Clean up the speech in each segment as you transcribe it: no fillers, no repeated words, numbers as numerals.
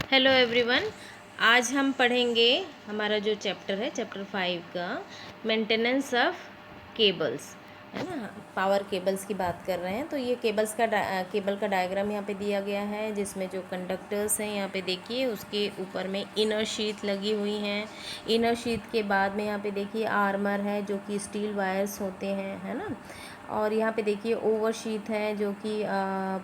Hello everyone. आज हम पढ़ेंगे हमारा जो चैप्टर है चैप्टर 5 का मेंटेनेंस ऑफ केबल्स, है ना। पावर केबल्स की बात कर रहे हैं। तो ये केबल का डायग्राम यहाँ पे दिया गया है, जिसमें जो कंडक्टर्स हैं यहाँ पे देखिए, उसके ऊपर में इनर शीथ लगी हुई हैं। इनर शीथ के बाद में यहाँ पे देखिए आर्मर है, जो कि स्टील वायर्स होते हैं, है ना। और यहाँ पे देखिए ओवर शीट है, जो कि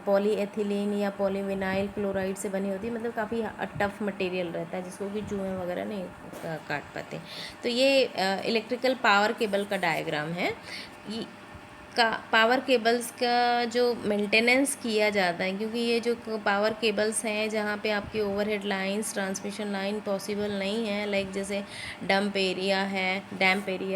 पॉलीएथिलीन या पॉलीविनाइल क्लोराइड से बनी होती है। मतलब काफ़ी टफ मटेरियल रहता है, जिसको कि चूहे वगैरह नहीं काट पाते। तो ये इलेक्ट्रिकल पावर केबल का डायग्राम है। ये पावर केबल्स का जो मेंटेनेंस किया जाता है, क्योंकि ये जो पावर केबल्स हैं जहाँ पे आपकी overhead lines, transmission line possible नहीं है, लाइक जैसे डैम्प एरिया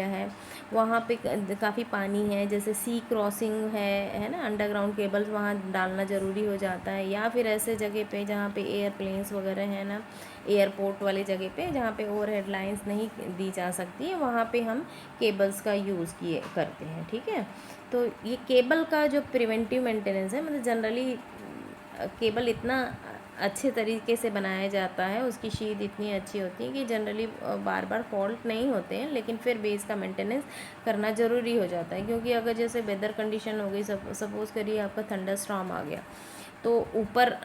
है, वहाँ पे काफ़ी पानी है, जैसे सी क्रॉसिंग है ना, अंडरग्राउंड केबल्स वहाँ डालना ज़रूरी हो जाता है। या फिर ऐसे जगह पे जहाँ पे एयरप्लेन्स वगैरह है ना, एयरपोर्ट वाली जगह पे जहाँ पे ओवरहेड लाइंस नहीं दी जा सकती है, वहाँ पे हम केबल्स का यूज़ करते हैं, ठीक है। तो ये केबल का जो प्रिवेंटिव मेंटेनेंस है, मतलब जनरली केबल इतना अच्छे तरीके से बनाया जाता है, उसकी शीट इतनी अच्छी होती है कि जनरली बार बार फॉल्ट नहीं होते हैं, लेकिन फिर भी इसका मेंटेनेंस करना ज़रूरी हो जाता है। क्योंकि अगर जैसे वेदर कंडीशन हो गई, सपोज़ करिए आपका थंडर स्टॉर्म आ गया, तो ऊपर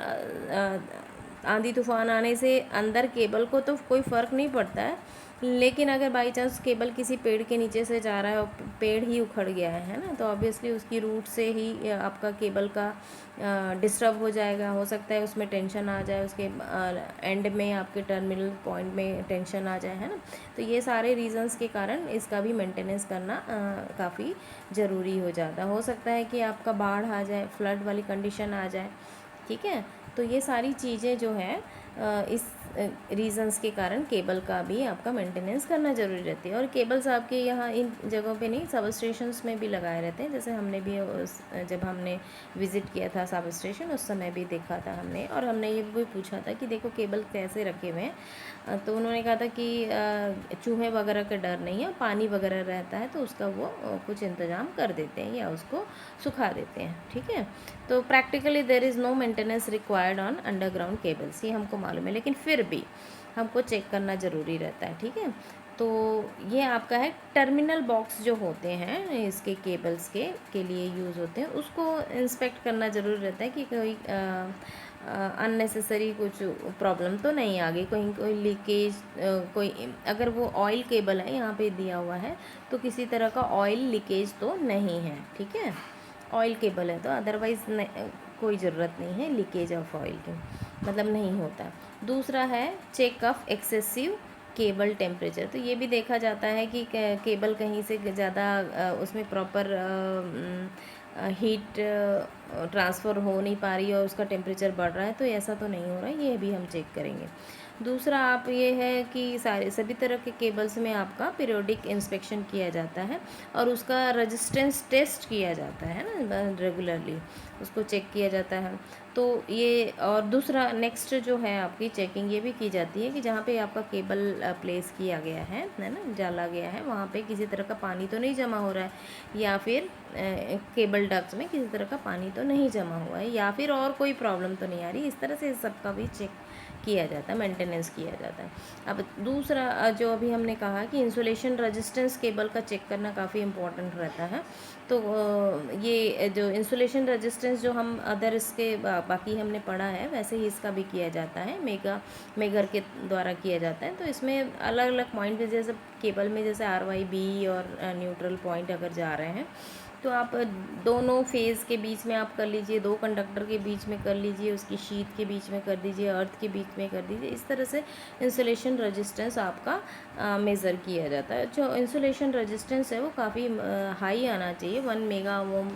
आंधी तूफान आने से अंदर केबल को तो कोई फ़र्क नहीं पड़ता है, लेकिन अगर बाई चांस केबल किसी पेड़ के नीचे से जा रहा है और पेड़ ही उखड़ गया है ना, तो ऑब्वियसली उसकी रूट से ही आपका केबल का डिस्टर्ब हो जाएगा। हो सकता है उसमें टेंशन आ जाए, उसके एंड में आपके टर्मिनल पॉइंट में टेंशन आ जाए, है ना। तो ये सारे रीजंस के कारण इसका भी मेंटेनेंस करना काफ़ी ज़रूरी हो जाता है। हो सकता है कि आपका बाढ़ आ जाए, फ्लड वाली कंडीशन आ जाए, ठीक है। तो ये सारी चीज़ें जो है इस रीजंस के कारण केबल का भी आपका मेंटेनेंस करना ज़रूरी रहती है। और केबल्स आपके यहाँ इन जगहों पे नहीं, सब स्टेशंस में भी लगाए रहते हैं। जैसे हमने भी जब हमने विज़िट किया था सब स्टेशन, उस समय भी देखा था हमने, और हमने ये भी पूछा था कि देखो केबल कैसे रखे हुए हैं। तो उन्होंने कहा था कि चूहे वगैरह का डर नहीं है, पानी वगैरह रहता है तो उसका वो कुछ इंतज़ाम कर देते हैं या उसको सुखा देते हैं, ठीक है। तो practically there is no maintenance required on underground cables, ये हमको मालूम है, लेकिन फिर भी हमको चेक करना ज़रूरी रहता है, ठीक है। तो ये आपका है टर्मिनल बॉक्स जो होते हैं इसके केबल्स के लिए यूज़ होते हैं, उसको इंस्पेक्ट करना ज़रूरी रहता है कि कोई अननेसेसरी कुछ प्रॉब्लम तो नहीं आ गई, कहीं कोई लीकेज, कोई अगर वो ऑयल केबल है यहाँ पे दिया हुआ है, तो किसी तरह का ऑयल लीकेज तो नहीं है, ठीक है। ऑयल केबल है तो अदरवाइज़ कोई ज़रूरत नहीं है लीकेज ऑफ ऑयल की, मतलब नहीं होता। दूसरा है check of excessive cable temperature. तो ये भी देखा जाता है कि केबल कहीं से ज़्यादा उसमें प्रॉपर हीट ट्रांसफ़र हो नहीं पा रही है और उसका टेम्परेचर बढ़ रहा है, तो ऐसा तो नहीं हो रहा है, ये भी हम चेक करेंगे। दूसरा आप ये है कि सभी तरह के केबल्स में आपका पीरियोडिक इंस्पेक्शन किया जाता है और उसका रेजिस्टेंस टेस्ट किया जाता है ना, रेगुलरली उसको चेक किया जाता है। तो ये, और दूसरा नेक्स्ट जो है आपकी चेकिंग ये भी की जाती है कि जहाँ पे आपका केबल प्लेस किया गया है ना, डाला गया है, वहाँ पे किसी तरह का पानी तो नहीं जमा हो रहा है, या फिर केबल डक्ट्स में किसी तरह का पानी तो नहीं जमा हुआ है, या फिर और कोई प्रॉब्लम तो नहीं आ रही। इस तरह से सबका भी चेक किया जाता है, मेंटेनेंस किया जाता है। अब दूसरा जो अभी हमने कहा कि इंसुलेशन रेजिस्टेंस केबल का चेक करना काफ़ी इम्पोर्टेंट रहता है। तो ये जो इंसुलेशन रेजिस्टेंस जो हम अदर इसके बाकी हमने पढ़ा है, वैसे ही इसका भी किया जाता है, मेगर के द्वारा किया जाता है। तो इसमें अलग अलग पॉइंट पे, जैसे केबल में जैसे RYB और न्यूट्रल पॉइंट अगर जा रहे हैं, तो आप दोनों फेज़ के बीच में आप कर लीजिए, दो कंडक्टर के बीच में कर लीजिए, उसकी शीट के बीच में कर दीजिए, अर्थ के बीच में कर दीजिए। इस तरह से इंसुलेशन रेजिस्टेंस आपका मेज़र किया जाता है। जो इंसुलेशन रेजिस्टेंस है वो काफ़ी हाई आना चाहिए, 1 मेगा ओम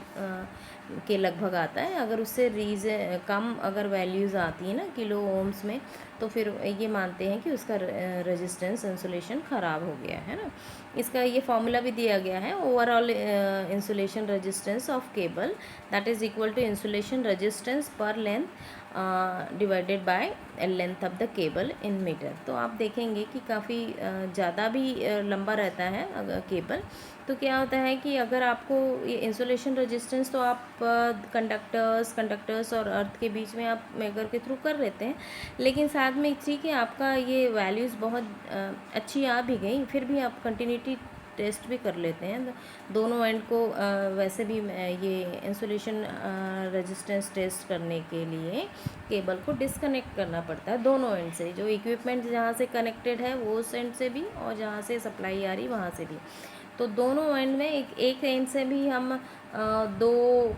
के लगभग आता है। अगर उससे कम अगर वैल्यूज़ आती है ना किलो ओम्स में, तो फिर ये मानते हैं कि उसका रेजिस्टेंस इंसुलेशन ख़राब हो गया है ना। इसका ये फॉर्मूला भी दिया गया है, overall insulation resistance of cable that is equal to insulation resistance per length divided by length of the cable in metre. तो आप देखेंगे कि काफ़ी ज़्यादा भी लंबा रहता है अगर केबल, तो क्या होता है कि अगर आपको ये इंसुलेशन रेजिस्टेंस तो आप कंडक्टर्स और अर्थ के बीच में आप मेगर के थ्रू कर लेते हैं, लेकिन साथ में ठीक है आपका ये वैल्यूज़ बहुत अच्छी आ भी गई, फिर भी आप कंटिन्यूटी टेस्ट भी कर लेते हैं दोनों एंड को। वैसे भी ये इंसुलेशन रेजिस्टेंस टेस्ट करने के लिए केबल को डिस्कनेक्ट करना पड़ता है दोनों एंड से, जो इक्विपमेंट जहाँ से कनेक्टेड है वो उस एंड से भी और जहाँ से सप्लाई आ रही वहाँ से भी। तो दोनों एंड में एक एंड से भी हम दो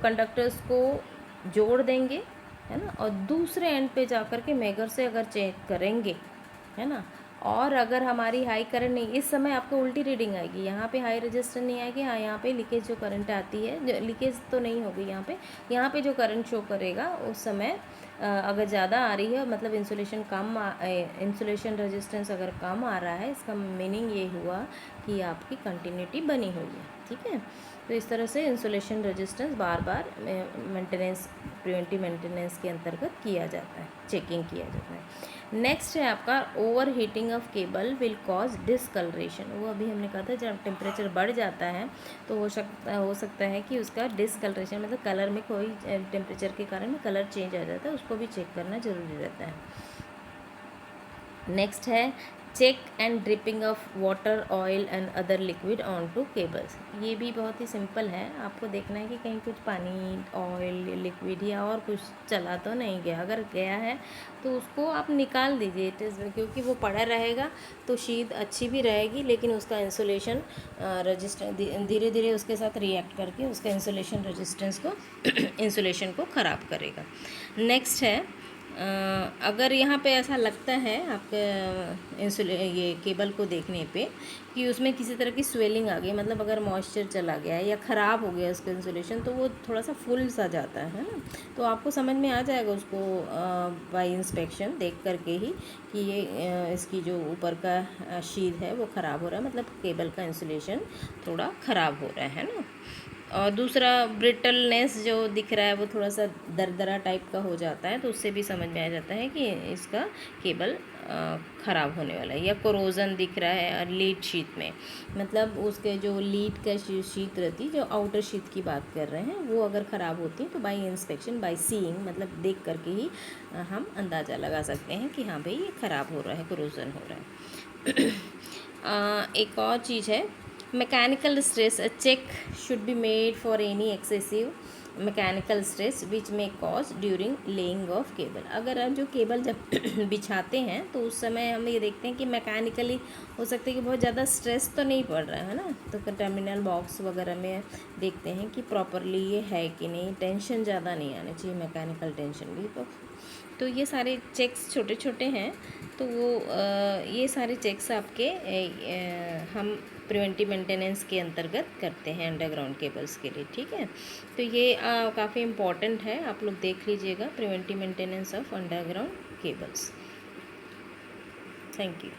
कंडक्टर्स को जोड़ देंगे, है ना, और दूसरे एंड पे जा कर के मेगर से अगर चेक करेंगे, है ना, और अगर हमारी हाई करंट नहीं, इस समय आपको उल्टी रीडिंग आएगी, यहाँ पे हाई रजिस्टर नहीं आएगी, हाँ यहाँ पे लीकेज जो करंट आती है, लीकेज तो नहीं होगी यहाँ पे जो करंट शो करेगा उस समय अगर ज़्यादा आ रही है, मतलब इंसुलेशन रेजिस्टेंस अगर कम आ रहा है, इसका मीनिंग ये हुआ कि आपकी कंटिन्यूटी बनी हुई है, ठीक है। तो इस तरह से इंसुलेशन रेजिस्टेंस बार बार मेंटेनेंस, प्रिवेंटिव मेंटेनेंस के अंतर्गत किया जाता है, चेकिंग किया जाता है। नेक्स्ट है आपका overheating of cable will cause discolouration. वो अभी हमने कहा था जब टेम्परेचर बढ़ जाता है तो हो सकता है कि उसका डिसकलरेशन, मतलब कलर में कोई टेम्परेचर के कारण कलर चेंज आ जाता है, उसको भी चेक करना ज़रूरी रहता है। नेक्स्ट है check and dripping of water, oil and other liquid on to cables. ये भी बहुत ही सिंपल है, आपको देखना है कि कहीं कुछ पानी, ऑयल, लिक्विड या और कुछ चला तो नहीं गया। अगर गया है तो उसको आप निकाल दीजिए, क्योंकि वो पड़ा रहेगा तो शीट अच्छी भी रहेगी, लेकिन उसका इंसुलेशन रजिस्टेंस धीरे धीरे उसके साथ रिएक्ट करके उसका इंसुलेशन रेजिस्टेंस को इंसुलेशन को ख़राब करेगा। नेक्स्ट है अगर यहाँ पे ऐसा लगता है आपके ये केबल को देखने पे कि उसमें किसी तरह की स्वेलिंग आ गई, मतलब अगर मॉइस्चर चला गया है या ख़राब हो गया उसका इंसुलेशन, तो वो थोड़ा सा फुल सा जाता है ना, तो आपको समझ में आ जाएगा उसको बाय इंस्पेक्शन देख करके ही कि ये इसकी जो ऊपर का शीट है वो ख़राब हो रहा है, मतलब केबल का इंसुलेशन थोड़ा ख़राब हो रहा है ना। और दूसरा ब्रिटलनेस जो दिख रहा है वो थोड़ा सा दरदरा टाइप का हो जाता है, तो उससे भी समझ में आ जाता है कि इसका केबल ख़राब होने वाला है। या कोरोजन दिख रहा है और लीड शीट में, मतलब उसके जो लीड का शीट रहती, जो आउटर शीट की बात कर रहे हैं, वो अगर ख़राब होती है तो बाय इंस्पेक्शन, बाय सीइंग, मतलब देख करके ही हम अंदाज़ा लगा सकते हैं कि हाँ भाई ये ख़राब हो रहा है, कोरोजन हो रहा है। एक और चीज़ है mechanical stress. A check should be made for any excessive mechanical stress which may cause during laying of cable. अगर आप जो केबल जब बिछाते हैं तो उस समय हम ये देखते हैं कि मैकेनिकली हो सकता है कि बहुत ज़्यादा स्ट्रेस तो नहीं पड़ रहा है ना, तो टर्मिनल बॉक्स वगैरह में देखते हैं कि प्रॉपरली ये है कि नहीं, टेंशन ज़्यादा नहीं आनी चाहिए, मैकेनिकल टेंशन भी। तो ये सारे चेक्स छोटे छोटे हैं, तो वो ये सारे चेक्स आपके हम प्रिवेंटिव मेंटेनेंस के अंतर्गत करते हैं अंडरग्राउंड केबल्स के लिए, ठीक है। तो ये काफ़ी इम्पॉर्टेंट है, आप लोग देख लीजिएगा, preventive maintenance of underground cables. Thank you.